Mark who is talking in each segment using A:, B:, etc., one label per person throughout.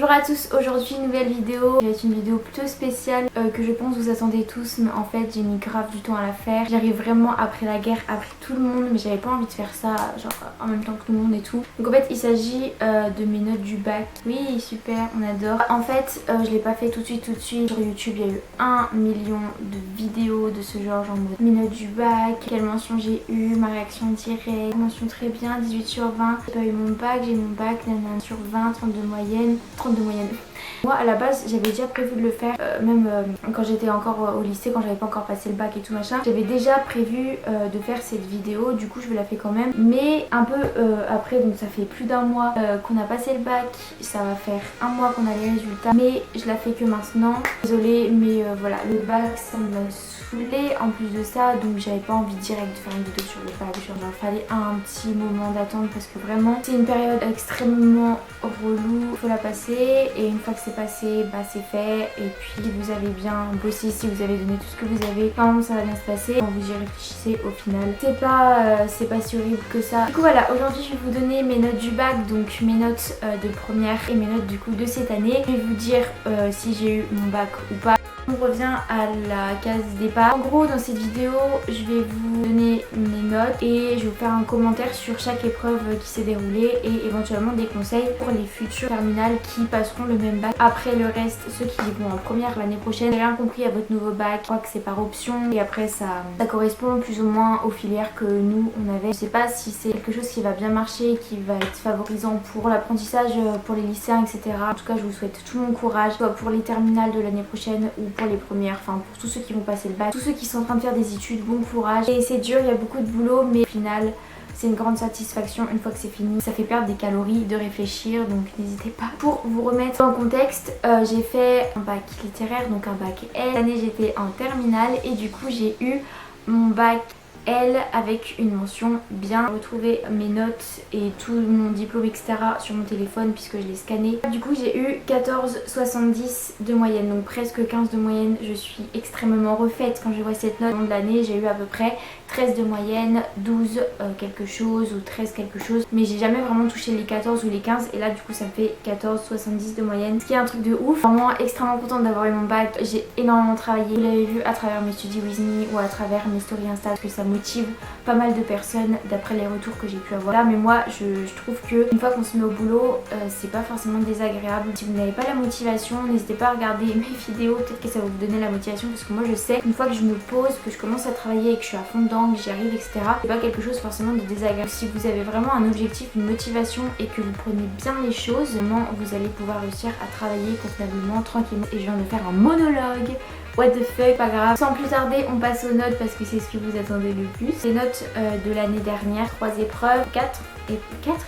A: Bonjour à tous, aujourd'hui une nouvelle vidéo. Ça va être une vidéo plutôt spéciale que je pense vous attendez tous, mais en fait j'ai mis grave du temps à la faire. J'arrive vraiment après la guerre, après tout le monde, mais j'avais pas envie de faire ça genre en même temps que tout le monde et tout. Donc en fait il s'agit de mes notes du bac. Oui super, on adore. En fait je l'ai pas fait tout de suite. Sur YouTube il y a eu 1 million de vidéos de ce genre mode mes notes du bac, quelle mention j'ai eu, ma réaction directe, mention très bien, 18 sur 20. J'ai pas eu mon bac, j'ai mon bac, 9 sur 20, 32 moyenne. Moi à la base j'avais déjà prévu de le faire même quand j'étais encore au lycée, quand j'avais pas encore passé le bac et tout machin. J'avais déjà prévu de faire cette vidéo, du coup je la fais quand même. Mais un peu après, donc ça fait plus d'un mois qu'on a passé le bac, ça va faire un mois qu'on a les résultats. Mais je la fais que maintenant. Désolée mais voilà, le bac ça me saoulait en plus de ça. Donc j'avais pas envie direct de faire une vidéo sur le bac. Genre il fallait un petit moment d'attente parce que vraiment c'est une période extrêmement relou. Faut la passer et une fois que c'est passé, bah c'est fait. Et puis si vous avez bien bossé, si vous avez donné tout ce que vous avez, normalement ça va bien se passer. Quand vous y réfléchissez au final, c'est pas si horrible que ça. Du coup voilà, aujourd'hui je vais vous donner mes notes du bac, donc mes notes de première et mes notes du coup de cette année. Je vais vous dire si j'ai eu mon bac ou pas. On revient à la case départ. En gros dans cette vidéo je vais vous donner mes notes et je vais vous faire un commentaire sur chaque épreuve qui s'est déroulée et éventuellement des conseils pour les futurs terminales qui passeront le même bac. Après le reste, ceux qui vont en première l'année prochaine, j'ai rien compris à votre nouveau bac, je crois que c'est par option et après ça correspond plus ou moins aux filières que nous on avait. Je sais pas si c'est quelque chose qui va bien marcher, qui va être favorisant pour l'apprentissage pour les lycéens etc. En tout cas je vous souhaite tout mon courage, soit pour les terminales de l'année prochaine ou pour les premières, enfin pour tous ceux qui vont passer le bac, tous ceux qui sont en train de faire des études, bon courage. Et c'est dur, il y a beaucoup de boulot mais au final c'est une grande satisfaction une fois que c'est fini. Ça fait perdre des calories de réfléchir, donc n'hésitez pas. Pour vous remettre en contexte, j'ai fait un bac littéraire, donc un bac L. Cette année j'étais en terminale et du coup j'ai eu mon bac L avec une mention bien. J'ai retrouvé mes notes et tout mon diplôme etc sur mon téléphone puisque je l'ai scanné. Du coup j'ai eu 14,70 de moyenne, donc presque 15 de moyenne. Je suis extrêmement refaite quand je vois cette note. Au long de l'année j'ai eu à peu près 13 de moyenne, 12 quelque chose ou 13 quelque chose, mais j'ai jamais vraiment touché les 14 ou les 15 et là du coup ça me fait 14,70 de moyenne, ce qui est un truc de ouf. Vraiment extrêmement contente d'avoir eu mon bac. J'ai énormément travaillé, vous l'avez vu à travers mes studies with me ou à travers mes stories Insta, parce que ça motive pas mal de personnes d'après les retours que j'ai pu avoir là. Mais moi je trouve que une fois qu'on se met au boulot c'est pas forcément désagréable. Si vous n'avez pas la motivation, n'hésitez pas à regarder mes vidéos, peut-être que ça va vous donner la motivation, parce que moi je sais une fois que je me pose, que je commence à travailler et que je suis à fond dedans, que j'y arrive etc, c'est pas quelque chose forcément de désagréable. Si vous avez vraiment un objectif, une motivation et que vous prenez bien les choses, vraiment vous allez pouvoir réussir à travailler convenablement, tranquillement. Et je viens de faire un monologue, what the fuck, pas grave. Sans plus tarder on passe aux notes parce que c'est ce que vous attendez le plus. Les notes de l'année dernière, 3 épreuves, 4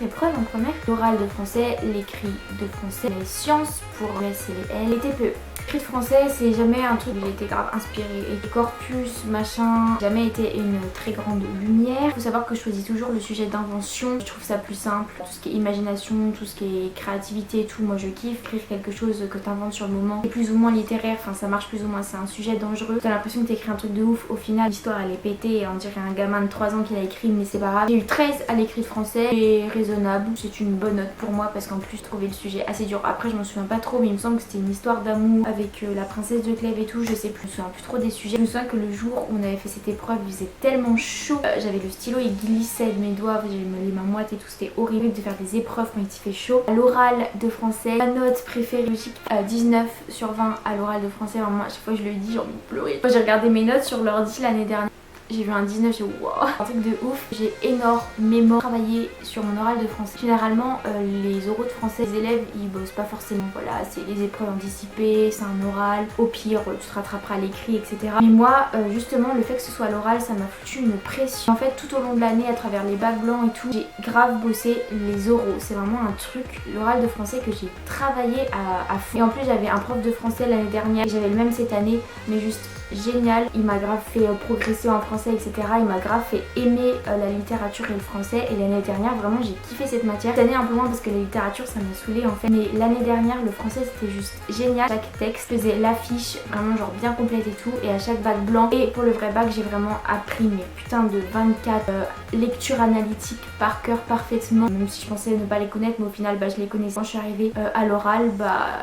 A: épreuves en première. L'oral de français, l'écrit de français, les sciences pour les S et les L, les TPE. L'écrit de français c'est jamais un truc où j'ai été grave inspirée, et corpus machin, jamais été une très grande lumière. Faut savoir que je choisis toujours le sujet d'invention, je trouve ça plus simple. Tout ce qui est imagination, tout ce qui est créativité et tout, moi je kiffe. Écrire quelque chose que t'inventes sur le moment, c'est plus ou moins littéraire, enfin ça marche plus ou moins, c'est un sujet dangereux. T'as l'impression que t'écris un truc de ouf, au final l'histoire elle est pétée et on dirait un gamin de 3 ans qui l'a écrit, mais c'est pas grave. J'ai eu 13 à l'écrit de français, c'est raisonnable, c'est une bonne note pour moi parce qu'en plus je trouvais le sujet assez dur. Après je m'en souviens pas trop mais il me semble que c'était une histoire d'amour avec la princesse de Clèves et tout, je sais plus, je me souviens plus trop des sujets. Je me souviens que le jour où on avait fait cette épreuve il faisait tellement chaud, j'avais le stylo, il glissait de mes doigts, j'avais les mains moites et tout, c'était horrible de faire des épreuves quand il fait chaud. À l'oral de français, ma note préférée logique, 19 sur 20 à l'oral de français. Vraiment à chaque fois que je le dis j'ai envie de pleurer. Moi j'ai regardé mes notes sur l'ordi l'année dernière, j'ai vu un 19, j'ai wow, un truc de ouf. J'ai énormément travaillé sur mon oral de français. Généralement les oraux de français, les élèves ils bossent pas forcément, voilà, c'est les épreuves anticipées, c'est un oral, au pire tu te rattraperas à l'écrit etc. Mais moi justement le fait que ce soit l'oral ça m'a foutu une pression. En fait tout au long de l'année à travers les bacs blancs et tout, j'ai grave bossé les oraux, c'est vraiment un truc, l'oral de français que j'ai travaillé à fond. Et en plus j'avais un prof de français l'année dernière, j'avais le même cette année mais juste génial. Il m'a grave fait progresser en français, etc. Il m'a grave fait aimer la littérature et le français. Et l'année dernière, vraiment, j'ai kiffé cette matière. Cette année, un peu moins parce que la littérature, ça m'a saoulée en fait. Mais l'année dernière, le français, c'était juste génial. Chaque texte faisait l'affiche, vraiment genre bien complète et tout. Et à chaque bac blanc. Et pour le vrai bac, j'ai vraiment appris mes putains de 24 lectures analytiques par cœur parfaitement. Même si je pensais ne pas les connaître, mais au final, je les connaissais. Quand je suis arrivée à l'oral,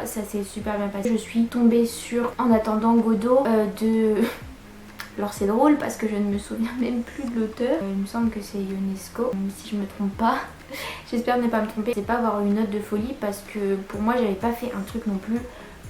A: ça s'est super bien passé. Je suis tombée sur En attendant Godot de... Alors c'est drôle parce que je ne me souviens même plus de l'auteur. Il me semble que c'est Ionesco, même si je me trompe pas. J'espère ne pas me tromper. C'est pas avoir une note de folie parce que pour moi j'avais pas fait un truc non plus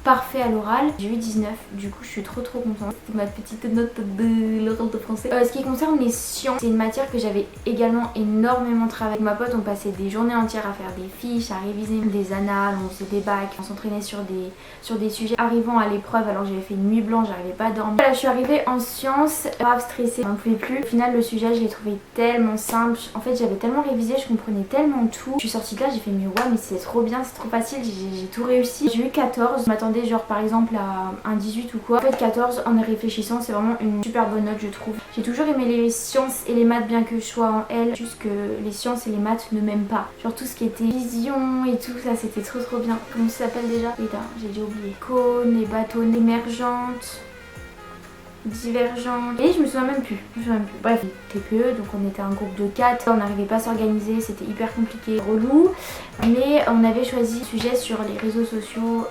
A: parfait à l'oral. J'ai eu 19, du coup je suis trop contente. C'était ma petite note de l'oral de français. Ce qui concerne les sciences, c'est une matière que j'avais également énormément travaillé. Avec ma pote, on passait des journées entières à faire des fiches, à réviser des annales, on faisait des bacs, on s'entraînait sur des sujets. Arrivant à l'épreuve, alors j'avais fait une nuit blanche, j'arrivais pas à dormir. Voilà, je suis arrivée en sciences, grave stressée, j'en pouvais plus. Au final le sujet je l'ai trouvé tellement simple. En fait j'avais tellement révisé, je comprenais tellement tout. Je suis sortie de là, j'ai fait mais ouais mais c'est trop bien, c'est trop facile, j'ai tout réussi. J'ai eu 14, je m'attendais genre par exemple à un 18 ou quoi. En fait 14 en y réfléchissant c'est vraiment une super bonne note je trouve. J'ai toujours aimé les sciences et les maths bien que je sois en L, juste que les sciences et les maths ne m'aiment pas. Genre tout ce qui était vision et tout ça c'était trop bien. Comment ça s'appelle déjà? Putain j'ai déjà oublié. Cône, les bâtons émergentes, divergentes, et je me souviens même plus. Bref, TPE, donc on était un groupe de 4, on n'arrivait pas à s'organiser, c'était hyper compliqué, relou. Mais on avait choisi un sujet sur les réseaux sociaux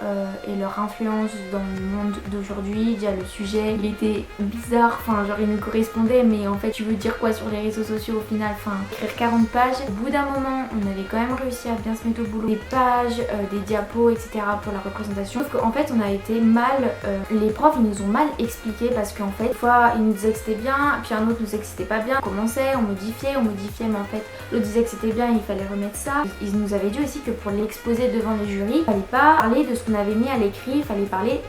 A: et leur influence dans le monde d'aujourd'hui. Déjà le sujet il était bizarre, enfin genre il nous correspondait mais en fait tu veux dire quoi sur les réseaux sociaux au final, enfin écrire 40 pages. Au bout d'un moment on avait quand même réussi à bien se mettre au boulot. Des pages, des diapos etc pour la représentation. Sauf qu'en fait on a été mal, les profs ils nous ont mal expliqué parce qu'en fait une fois ils nous disaient que c'était bien, puis un autre nous disait que c'était pas bien. On commençait, on modifiait mais en fait l'autre disait que c'était bien, il fallait remettre ça. Ils nous avaient dit aussi que pour l'exposer devant les jurys, il fallait pas parler de ce qu'on avait mis à l'écrit, il fallait parler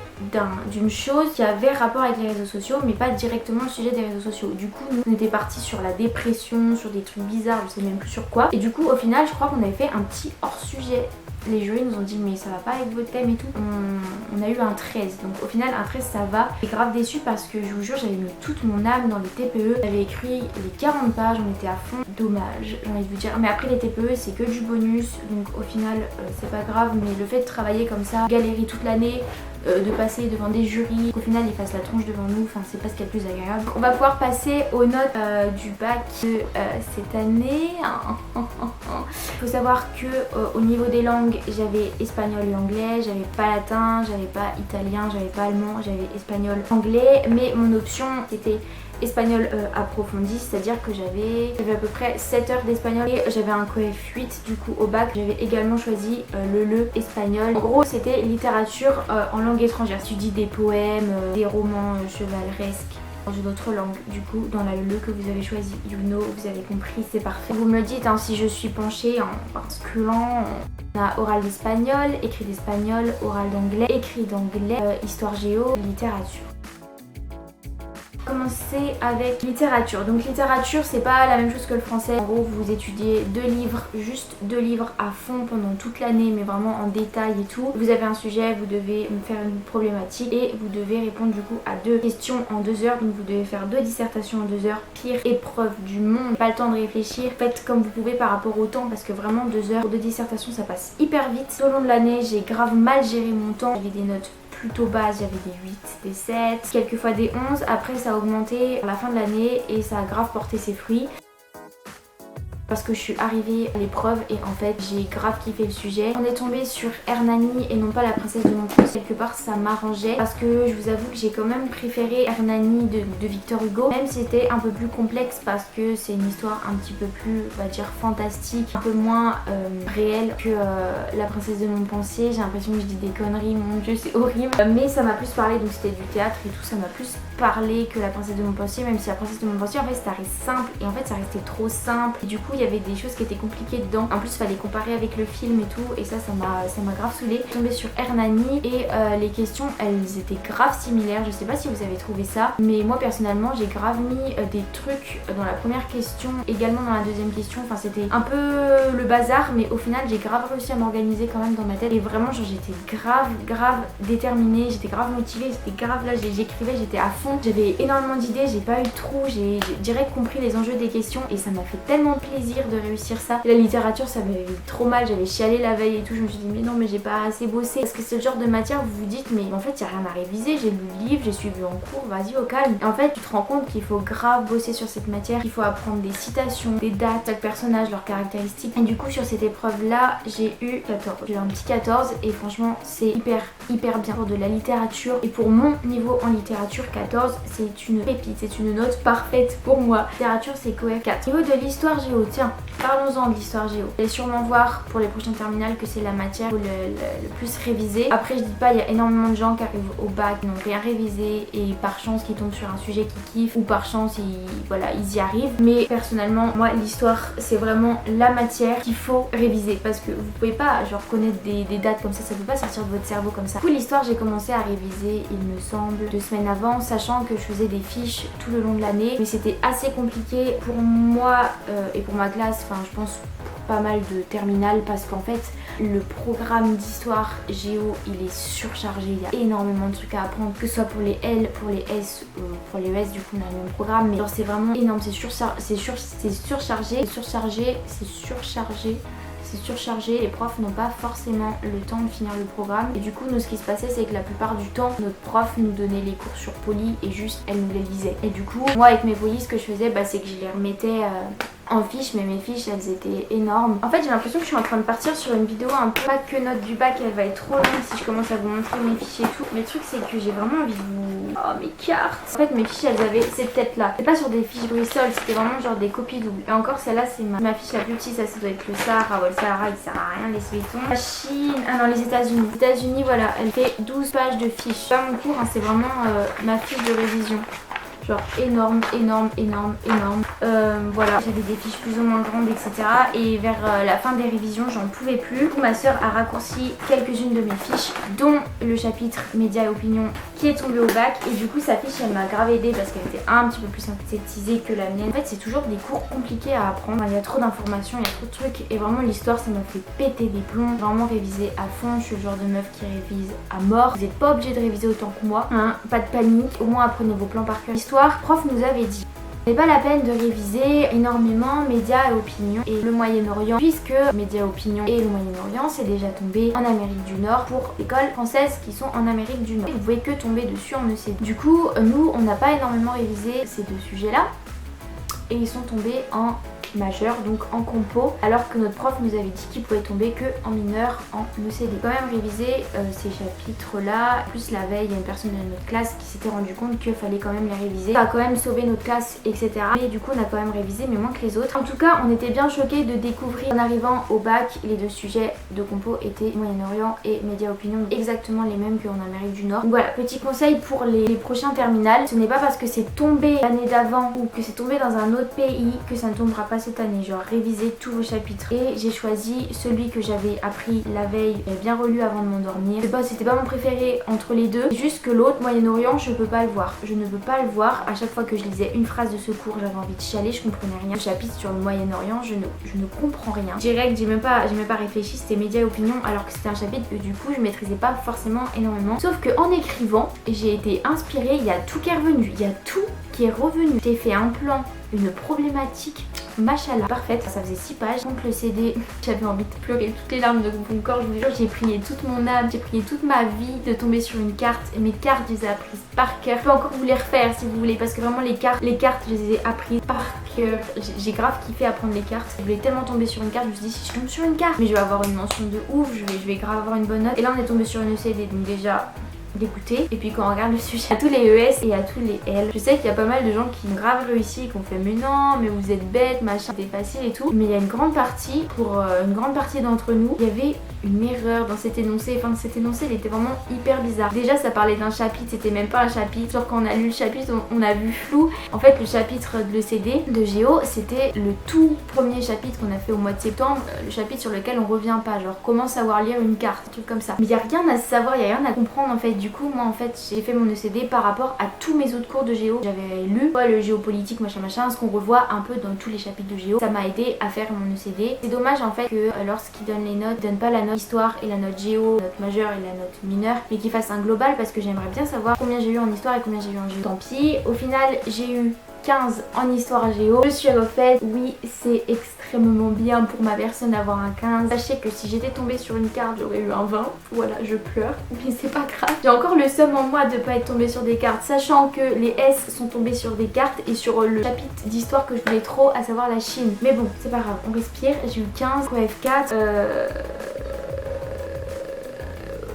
A: d'une chose qui avait rapport avec les réseaux sociaux mais pas directement le sujet des réseaux sociaux. Du coup nous on était partis sur la dépression, sur des trucs bizarres, je sais même plus sur quoi. Et du coup au final je crois qu'on avait fait un petit hors sujet. Les jurys nous ont dit mais ça va pas avec votre thème et tout. On a eu un 13, donc au final un 13 ça va. J'étais grave déçue parce que je vous jure j'avais mis toute mon âme dans les TPE. J'avais écrit les 40 pages, on était à fond. Dommage j'ai envie de vous dire, mais après les TPE c'est que du bonus donc au final c'est pas grave. Mais le fait de travailler comme ça, galérer toute l'année, de passer devant des jurys, qu'au final ils fassent la tronche devant nous, enfin c'est pas ce qu'il y a de plus agréable. On va pouvoir passer aux notes du bac de cette année. Il faut savoir que au niveau des langues j'avais espagnol et anglais, j'avais pas latin, j'avais pas italien, j'avais pas allemand, j'avais espagnol, anglais, mais mon option c'était espagnol approfondi, c'est-à-dire que j'avais à peu près 7 heures d'espagnol et j'avais un coef 8 du coup au bac. J'avais également choisi le espagnol. En gros c'était littérature en langue étrangère, tu dis des poèmes, des romans chevaleresques dans une autre langue. Du coup dans la LE que vous avez choisi, you know, vous avez compris, c'est parfait. Vous me le dites hein, si je suis penchée en basculant. On a oral d'espagnol, écrit d'espagnol, oral d'anglais, écrit d'anglais, histoire géo, littérature. Commencer avec littérature. Donc littérature c'est pas la même chose que le français. En gros vous étudiez 2 livres, juste 2 livres à fond pendant toute l'année mais vraiment en détail et tout. Vous avez un sujet, vous devez faire une problématique et vous devez répondre du coup à 2 questions en 2 heures. Donc vous devez faire 2 dissertations en 2 heures. Pire épreuve du monde. Pas le temps de réfléchir. Faites comme vous pouvez par rapport au temps parce que vraiment 2 heures pour 2 dissertations ça passe hyper vite. Tout au long de l'année j'ai grave mal géré mon temps. J'avais des notes plutôt basse, j'avais des 8, des 7, quelquefois des 11. Après ça a augmenté à la fin de l'année et ça a grave porté ses fruits. Parce que je suis arrivée à l'épreuve et en fait j'ai grave kiffé le sujet. On est tombé sur Hernani et non pas la princesse de Montpensier. Quelque part ça m'arrangeait parce que je vous avoue que j'ai quand même préféré Hernani de Victor Hugo. Même si c'était un peu plus complexe parce que c'est une histoire un petit peu plus, on va dire, fantastique, un peu moins réelle que la princesse de Montpensier. J'ai l'impression que je dis des conneries, mon dieu c'est horrible. Mais ça m'a plus parlé, donc c'était du théâtre et tout, ça m'a plus parlé que la princesse de Montpensier. Même si la princesse de Montpensier en fait ça reste simple et en fait ça restait trop simple. Et du coup il y avait des choses qui étaient compliquées dedans. En plus il fallait comparer avec le film et tout et ça m'a grave saoulée. Je suis tombée sur Hernani et les questions elles étaient grave similaires. Je sais pas si vous avez trouvé ça mais moi personnellement j'ai grave mis des trucs dans la première question, également dans la deuxième question. Enfin c'était un peu le bazar mais au final j'ai grave réussi à m'organiser quand même dans ma tête et vraiment genre j'étais grave déterminée, j'étais grave motivée, j'étais grave là, j'écrivais, j'étais à fond. fond. J'avais énormément d'idées, j'ai pas eu de trou, j'ai direct compris les enjeux des questions et ça m'a fait tellement plaisir de réussir ça. Et la littérature, ça m'avait trop mal, j'avais chialé la veille et tout, je me suis dit mais non mais j'ai pas assez bossé. Parce que c'est le genre de matière où vous vous dites mais en fait y a rien à réviser, j'ai lu le livre, j'ai suivi en cours, vas-y au calme. Et en fait tu te rends compte qu'il faut grave bosser sur cette matière, qu'il faut apprendre des citations, des dates, chaque personnage, leurs caractéristiques. Et du coup sur cette épreuve là j'ai eu 14. J'ai eu un petit 14 et franchement c'est hyper bien pour de la littérature. Et pour mon niveau en littérature, 14 c'est une pépite, c'est une note parfaite pour moi. Littérature c'est coef 4. Au niveau de l'histoire géo, tiens, parlons-en de l'histoire géo. Vous allez sûrement voir pour les prochaines terminales que c'est la matière le plus révisée. Après je dis pas, il y a énormément de gens qui arrivent au bac, qui n'ont rien révisé et par chance qui tombent sur un sujet qu'ils kiffent ou par chance ils y arrivent. Mais personnellement moi l'histoire c'est vraiment la matière qu'il faut réviser parce que vous pouvez pas genre connaître des dates comme ça peut pas sortir de votre cerveau comme ça. Du coup l'histoire j'ai commencé à réviser il me semble 2 semaines avant, sachant que je faisais des fiches tout le long de l'année mais c'était assez compliqué pour moi et pour ma classe, enfin je pense pour pas mal de terminales parce qu'en fait le programme d'histoire géo il est surchargé, il y a énormément de trucs à apprendre, que ce soit pour les L, pour les S, pour les ES du coup on a le même programme mais genre c'est vraiment énorme, c'est surchargé, les profs n'ont pas forcément le temps de finir le programme et du coup nous ce qui se passait c'est que la plupart du temps notre prof nous donnait les cours sur poly et juste elle nous les lisait et du coup moi avec mes polis ce que je faisais c'est que je les remettais en fiches mais mes fiches elles étaient énormes. En fait j'ai l'impression que je suis en train de partir sur une vidéo un peu pas que note du bac, elle va être trop longue si je commence à vous montrer mes fiches et tout. Mais le truc c'est que j'ai vraiment envie de vous... Oh mes cartes. En fait mes fiches elles avaient cette tête là. C'est pas sur des fiches Bristol, c'était vraiment genre des copies doubles. Et encore celle-là c'est ma fiche la plus petite, ça doit être le Sahara. Ouais le Sahara il sert à rien les bétons. La Chine, ah non les États-Unis. Les États-Unis voilà, elle fait 12 pages de fiches. Pas mon cours, c'est vraiment ma fiche de révision. Genre énorme. Voilà, j'avais des fiches plus ou moins grandes etc. Et vers la fin des révisions j'en pouvais plus. Du coup ma soeur a raccourci quelques-unes de mes fiches, dont le chapitre médias et opinion qui est tombé au bac. Et du coup sa fiche elle m'a grave aidée parce qu'elle était un petit peu plus synthétisée que la mienne. En fait c'est toujours des cours compliqués à apprendre, il y a trop d'informations, il y a trop de trucs. Et vraiment l'histoire ça m'a fait péter des plombs. Vraiment réviser à fond, je suis le genre de meuf qui révise à mort. Vous n'êtes pas obligé de réviser autant que moi, hein, pas de panique, au moins apprenez vos plans par cœur. L'histoire, prof nous avait dit c'est pas la peine de réviser énormément médias et opinion et le Moyen-Orient puisque médias et opinion et le Moyen-Orient c'est déjà tombé en Amérique du Nord pour écoles françaises qui sont en Amérique du Nord. Vous pouvez que tomber dessus en ECD. Du coup nous on n'a pas énormément révisé ces deux sujets là et ils sont tombés en majeur, donc en compo, alors que notre prof nous avait dit qu'il pouvait tomber que en mineur en ECD. Quand même réviser ces chapitres là, plus la veille il y a une personne de notre classe qui s'était rendu compte qu'il fallait quand même les réviser, ça a quand même sauvé notre classe etc. Et du coup on a quand même révisé mais moins que les autres. En tout cas on était bien choqués de découvrir en arrivant au bac les deux sujets de compo étaient Moyen-Orient et médias opinion, exactement les mêmes qu'en Amérique du Nord. Donc voilà, petit conseil pour les prochains terminales, ce n'est pas parce que c'est tombé l'année d'avant ou que c'est tombé dans un autre pays que ça ne tombera pas cette année. Genre réviser tous vos chapitres et j'ai choisi celui que j'avais appris la veille, bien relu avant de m'endormir. C'était pas mon préféré entre les deux, c'est juste que l'autre Moyen-Orient je peux pas le voir, je ne peux pas le voir. À chaque fois que je lisais une phrase de ce cours j'avais envie de chialer, je comprenais rien. Le chapitre sur le Moyen-Orient je ne comprends rien. Direct j'ai même pas réfléchi, c'était médias et opinion alors que c'était un chapitre que du coup je maîtrisais pas forcément énormément. Sauf que en écrivant j'ai été inspirée, il y a tout qui est revenu, il y a tout qui est revenu. J'ai fait un plan, une problématique, machallah, parfaite. Ça faisait 6 pages. Donc le CD, j'avais envie de pleurer toutes les larmes de mon corps. Je vous jure, j'ai prié toute mon âme, j'ai prié toute ma vie de tomber sur une carte. Et mes cartes, je les ai apprises par cœur. Je peux encore vous les refaire si vous voulez parce que vraiment les cartes, je les ai apprises par cœur. J'ai grave kiffé apprendre les cartes. Je voulais tellement tomber sur une carte, je me suis dit si je tombe sur une carte, mais je vais avoir une mention de ouf, je vais grave avoir une bonne note. Et là on est tombé sur une ECD, donc déjà d'écouter. Et puis quand on regarde le sujet à tous les ES et à tous les L, je sais qu'il y a pas mal de gens qui ont grave réussi et qui ont fait mais non mais vous êtes bêtes machin, c'était facile et tout, mais il y a une grande partie, pour une grande partie d'entre nous, il y avait une erreur dans cet énoncé. Enfin cet énoncé il était vraiment hyper bizarre. Déjà ça parlait d'un chapitre, c'était même pas un chapitre, genre quand on a lu le chapitre on a vu flou. En fait le chapitre de l'ECD de Géo c'était le tout premier chapitre qu'on a fait au mois de septembre, le chapitre sur lequel on revient pas, genre comment savoir lire une carte, un truc comme ça. Mais il y a rien à savoir, il y a rien à comprendre en fait du coup moi en fait j'ai fait mon ECD par rapport à tous mes autres cours de géo. J'avais lu le géopolitique machin machin, ce qu'on revoit un peu dans tous les chapitres de géo. Ça m'a aidé à faire mon ECD. C'est dommage en fait que lorsqu'ils donnent les notes, ils donnent pas la note histoire et la note géo, la note majeure et la note mineure, mais qu'ils fassent un global parce que j'aimerais bien savoir combien j'ai eu en histoire et combien j'ai eu en géo. Tant pis, au final j'ai eu 15 en histoire géo. Je suis refaite. Oui, c'est extrêmement bien pour ma personne d'avoir un 15. Sachez que si j'étais tombée sur une carte, j'aurais eu un 20. Voilà, je pleure, mais c'est pas grave. J'ai encore le seum en moi de pas être tombée sur des cartes, sachant que les S sont tombés sur des cartes et sur le chapitre d'histoire que je voulais trop, à savoir la Chine. Mais bon, c'est pas grave, on respire. J'ai eu 15, QF4.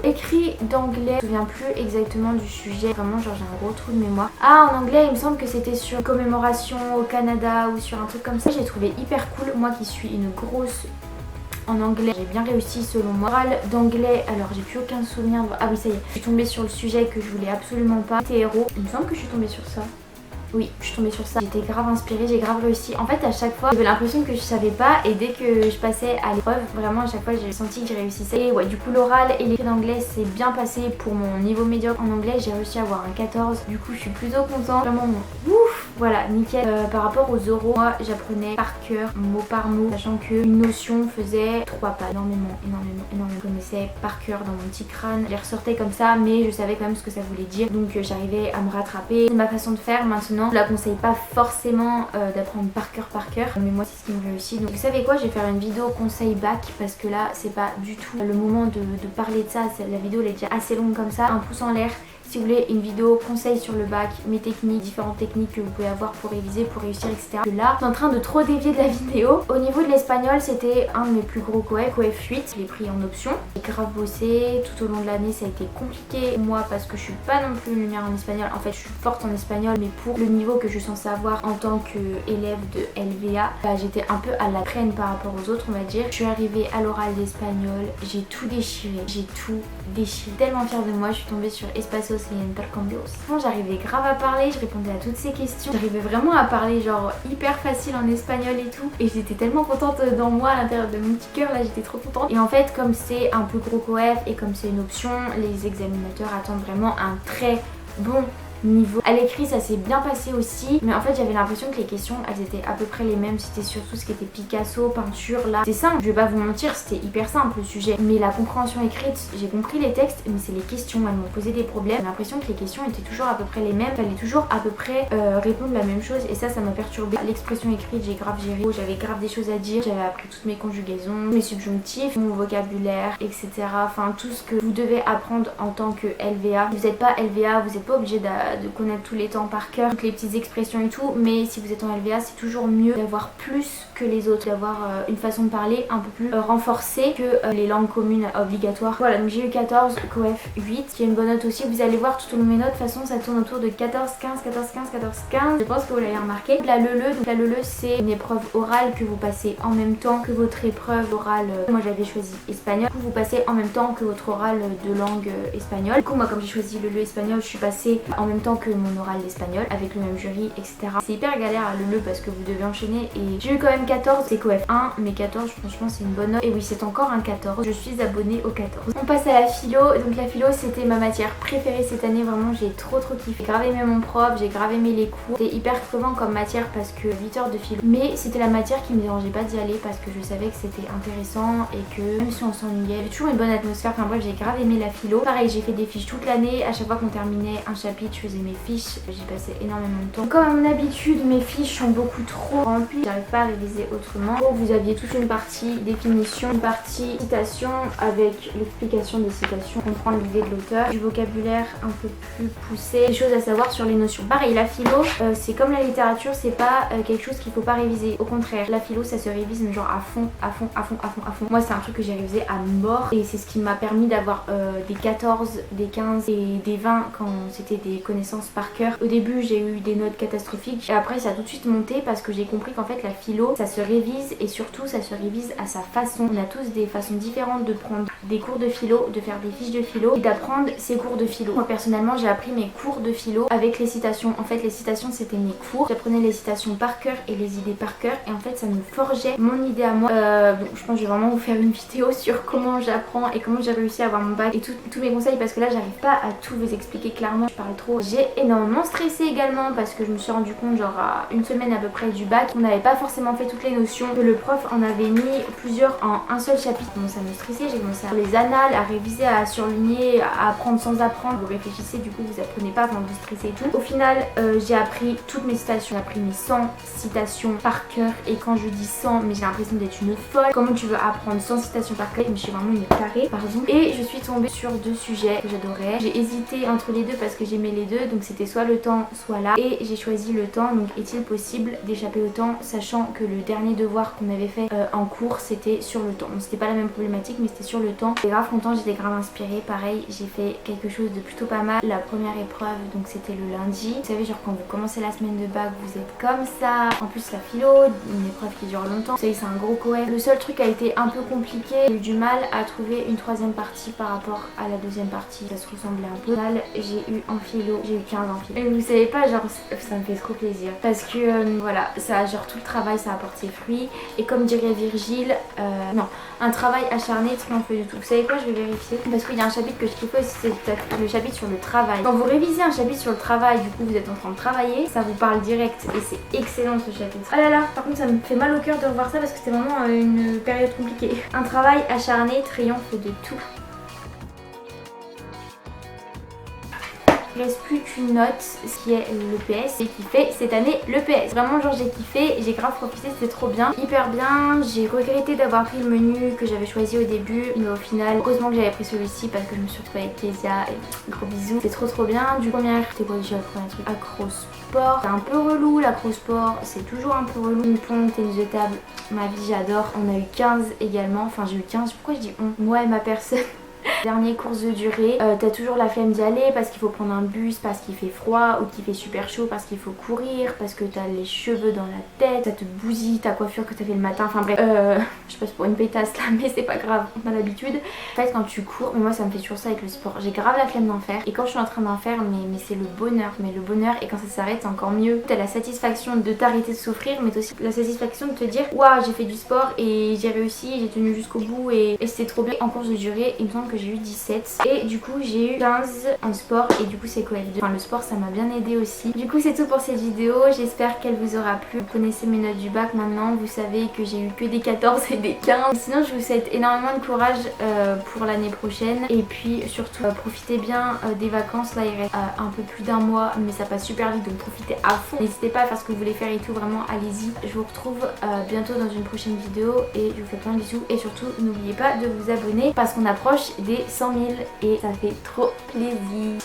A: Écrit d'anglais, je me souviens plus exactement du sujet, vraiment genre j'ai un gros trou de mémoire. Ah, en anglais il me semble que c'était sur commémoration au Canada ou sur un truc comme ça. J'ai trouvé hyper cool, moi qui suis une grosse en anglais, j'ai bien réussi selon moi. Oral d'anglais, alors j'ai plus aucun souvenir. Ah oui ça y est, je suis tombée sur le sujet que je voulais absolument pas. Héros, il me semble que je suis tombée sur ça. Oui, je suis tombée sur ça. J'étais grave inspirée, j'ai grave réussi. En fait, à chaque fois, j'avais l'impression que je savais pas et dès que je passais à l'épreuve, vraiment à chaque fois, j'ai senti que j'ai réussissais. Et ouais, du coup, l'oral et l'écrit d'anglais, c'est bien passé pour mon niveau médiocre en anglais. J'ai réussi à avoir un 14. Du coup, je suis plutôt contente. Vraiment, ouf, voilà, nickel. Par rapport aux oraux, moi, j'apprenais par cœur, mot par mot, sachant qu'une notion faisait 3 pages. Énormément. Je connaissais par cœur dans mon petit crâne. Je les ressortais comme ça, mais je savais quand même ce que ça voulait dire. Donc, j'arrivais à me rattraper. C'est ma façon de faire maintenant. Je la conseille pas forcément d'apprendre par cœur, mais moi c'est ce qui me réussit. Donc vous savez quoi, je vais faire une vidéo conseil bac parce que là c'est pas du tout le moment de parler de ça. La vidéo elle est déjà assez longue comme ça. Un pouce en l'air si vous voulez une vidéo conseil sur le bac, mes techniques, différentes techniques que vous pouvez avoir pour réviser, pour réussir, etc. Là, je suis en train de trop dévier de la vidéo. Au niveau de l'espagnol, c'était un de mes plus gros coef 8, je l'ai pris en option. J'ai grave bossé, tout au long de l'année ça a été compliqué moi parce que je suis pas non plus une lumière en espagnol. En fait, je suis forte en espagnol, mais pour le niveau que je suis censée avoir en tant qu'élève de LVA, j'étais un peu à la traîne par rapport aux autres, on va dire. Je suis arrivée à l'oral d'espagnol, j'ai tout déchiré, tellement fière de moi, je suis tombée sur Espacios et Intercambios. Bon, j'arrivais grave à parler, je répondais à toutes ces questions. J'arrivais vraiment à parler genre hyper facile en espagnol et tout. Et j'étais tellement contente dans moi à l'intérieur de mon petit cœur, là j'étais trop contente. Et en fait, comme c'est un peu gros coef et comme c'est une option, les examinateurs attendent vraiment un très bon niveau. À l'écrit ça s'est bien passé aussi, mais en fait j'avais l'impression que les questions elles étaient à peu près les mêmes. C'était surtout ce qui était Picasso, peinture, là c'est simple, je vais pas vous mentir, c'était hyper simple le sujet, mais la compréhension écrite, j'ai compris les textes mais c'est les questions, elles m'ont posé des problèmes. J'ai l'impression que les questions étaient toujours à peu près les mêmes, fallait toujours à peu près répondre la même chose et ça m'a perturbé. L'expression écrite j'ai grave géré, j'avais grave des choses à dire, j'avais appris toutes mes conjugaisons, mes subjonctifs, mon vocabulaire, etc. Enfin tout ce que vous devez apprendre en tant que LVA. Si vous n'êtes pas LVA, vous n'êtes pas obligé de connaître tous les temps par cœur, toutes les petites expressions et tout, mais si vous êtes en LVA c'est toujours mieux d'avoir plus que les autres, d'avoir une façon de parler un peu plus renforcée que les langues communes obligatoires. Voilà, donc j'ai eu 14, coef 8, qui est une bonne note aussi. Vous allez voir tout au long de mes notes, de toute façon ça tourne autour de 14, 15, 14, 15, 14, 15. Je pense que vous l'avez remarqué. La LELE, donc la LELE c'est une épreuve orale que vous passez en même temps que votre épreuve orale. Moi j'avais choisi espagnol, du coup vous passez en même temps que votre oral de langue espagnole. Du coup moi comme j'ai choisi le espagnol, je suis passée en même temps que mon oral d'espagnol avec le même jury, etc. C'est hyper galère à le parce que vous devez enchaîner et j'ai eu quand même 14, c'est coef 1, mais 14 franchement c'est une bonne note. Et oui c'est encore un 14, je suis abonnée au 14. On passe à la philo, donc la philo c'était ma matière préférée cette année, vraiment j'ai trop kiffé. J'ai grave aimé mon prof, j'ai grave aimé les cours, c'était hyper crevant comme matière parce que 8 heures de philo, mais c'était la matière qui me dérangeait pas d'y aller parce que je savais que c'était intéressant et que même si on s'ennuyait, il y avait toujours une bonne atmosphère. Enfin bref, j'ai grave aimé la philo. Pareil, j'ai fait des fiches toute l'année, à chaque fois qu'on terminait un chapitre je faisais mes fiches, j'y passais énormément de temps. Comme à mon habitude, mes fiches sont beaucoup trop remplies, j'arrive pas à réviser autrement. Donc vous aviez toute une partie définition, une partie citation avec l'explication des citations, comprendre l'idée de l'auteur, du vocabulaire un peu plus poussé, des choses à savoir sur les notions. Pareil, la philo, c'est comme la littérature, c'est pas quelque chose qu'il faut pas réviser. Au contraire, la philo ça se révise mais genre à fond. Moi c'est un truc que j'ai révisé à mort et c'est ce qui m'a permis d'avoir des 14, des 15 et des 20 quand c'était des connaissances connaissances par cœur. Au début j'ai eu des notes catastrophiques et après ça a tout de suite monté parce que j'ai compris qu'en fait la philo ça se révise et surtout ça se révise à sa façon. On a tous des façons différentes de prendre des cours de philo, de faire des fiches de philo et d'apprendre ses cours de philo. Moi personnellement j'ai appris mes cours de philo avec les citations. En fait les citations c'était mes cours. J'apprenais les citations par cœur et les idées par cœur et en fait ça me forgeait mon idée à moi. Donc je pense que je vais vraiment vous faire une vidéo sur comment j'apprends et comment j'ai réussi à avoir mon bac et tous mes conseils parce que là j'arrive pas à tout vous expliquer clairement, je parle trop. J'ai énormément stressé également parce que je me suis rendu compte genre à une semaine à peu près du bac, on n'avait pas forcément fait toutes les notions, que le prof en avait mis plusieurs en un seul chapitre. Bon ça me stressait, j'ai commencé à faire les annales, à réviser, à surligner, à apprendre sans apprendre. Vous réfléchissez du coup, vous apprenez pas quand vous stressez et tout. Au final j'ai appris toutes mes citations, j'ai appris mes 100 citations par cœur et quand je dis 100 mais j'ai l'impression d'être une folle. Comment tu veux apprendre 100 citations par cœur? Mais je suis vraiment une carrée, pardon. Et je suis tombée sur 2 sujets que j'adorais. J'ai hésité entre les deux parce que j'aimais les deux, donc c'était soit le temps soit là et j'ai choisi le temps. Donc est-il possible d'échapper au temps sachant que le dernier devoir qu'on avait fait en cours c'était sur le temps. Bon, c'était pas la même problématique mais c'était sur le temps. J'étais grave contente, j'étais grave inspirée. Pareil j'ai fait quelque chose de plutôt pas mal. La première épreuve donc c'était le lundi. Vous savez genre quand vous commencez la semaine de bac vous êtes comme ça. En plus la philo, une épreuve qui dure longtemps. Vous savez c'est un gros coef. Le seul truc a été un peu compliqué. J'ai eu du mal à trouver une troisième partie par rapport à la deuxième partie. Ça se ressemblait un peu. J'ai eu en philo, j'ai eu 15 en philo. Et vous savez pas genre ça me fait trop plaisir parce que voilà ça genre tout le travail ça a porté fruit et comme dirait Virgile non un travail acharné triomphe du tout. Vous savez quoi, je vais vérifier parce qu'il y a un chapitre que je kiffe aussi, c'est peut-être le chapitre sur le travail. Quand vous révisez un chapitre sur le travail, du coup vous êtes en train de travailler, ça vous parle direct et c'est excellent ce chapitre. Ah là là, par contre ça me fait mal au cœur de revoir ça parce que c'était vraiment une période compliquée. Un travail acharné triomphe de tout. Il reste plus qu'une note, ce qui est l'EPS. J'ai kiffé cette année l'EPS. Vraiment genre j'ai kiffé, j'ai grave profité, c'était trop bien. Hyper bien, j'ai regretté d'avoir pris le menu que j'avais choisi au début. Mais au final, heureusement que j'avais pris celui-ci parce que je me suis retrouvée avec Kezia et gros bisous. C'est trop bien. Du premier, c'était quoi déjà le premier truc? Acrosport. C'est un peu relou l'acrosport, c'est toujours un peu relou. Ping-pong, tennis de table, ma vie j'adore. On a eu 15 également, enfin j'ai eu 15, pourquoi je dis on? Moi et ma personne. Dernière course de durée, t'as toujours la flemme d'y aller parce qu'il faut prendre un bus, parce qu'il fait froid ou qu'il fait super chaud, parce qu'il faut courir, parce que t'as les cheveux dans la tête, ça te bousille ta coiffure que t'as fait le matin, enfin bref, je passe pour une pétasse là mais c'est pas grave, on a l'habitude. En fait quand tu cours, mais moi ça me fait toujours ça avec le sport, j'ai grave la flemme d'en faire et quand je suis en train d'en faire mais c'est le bonheur, et quand ça s'arrête c'est encore mieux. T'as la satisfaction de t'arrêter de souffrir mais t'as aussi la satisfaction de te dire waouh j'ai fait du sport et j'ai réussi, j'ai tenu jusqu'au bout et c'était trop bien. En course de durée il me semble que j'ai eu 17 et du coup j'ai eu 15 en sport et du coup c'est coef 2. Enfin le sport ça m'a bien aidé aussi. Du coup c'est tout pour cette vidéo, j'espère qu'elle vous aura plu. Vous connaissez mes notes du bac maintenant, vous savez que j'ai eu que des 14 et des 15. Sinon je vous souhaite énormément de courage pour l'année prochaine et puis surtout profitez bien des vacances. Là il reste un peu plus d'un mois mais ça passe super vite donc profitez à fond. N'hésitez pas à faire ce que vous voulez faire et tout, vraiment allez-y. Je vous retrouve bientôt dans une prochaine vidéo et je vous fais plein de bisous et surtout n'oubliez pas de vous abonner parce qu'on approche des 100 000 et ça fait trop plaisir.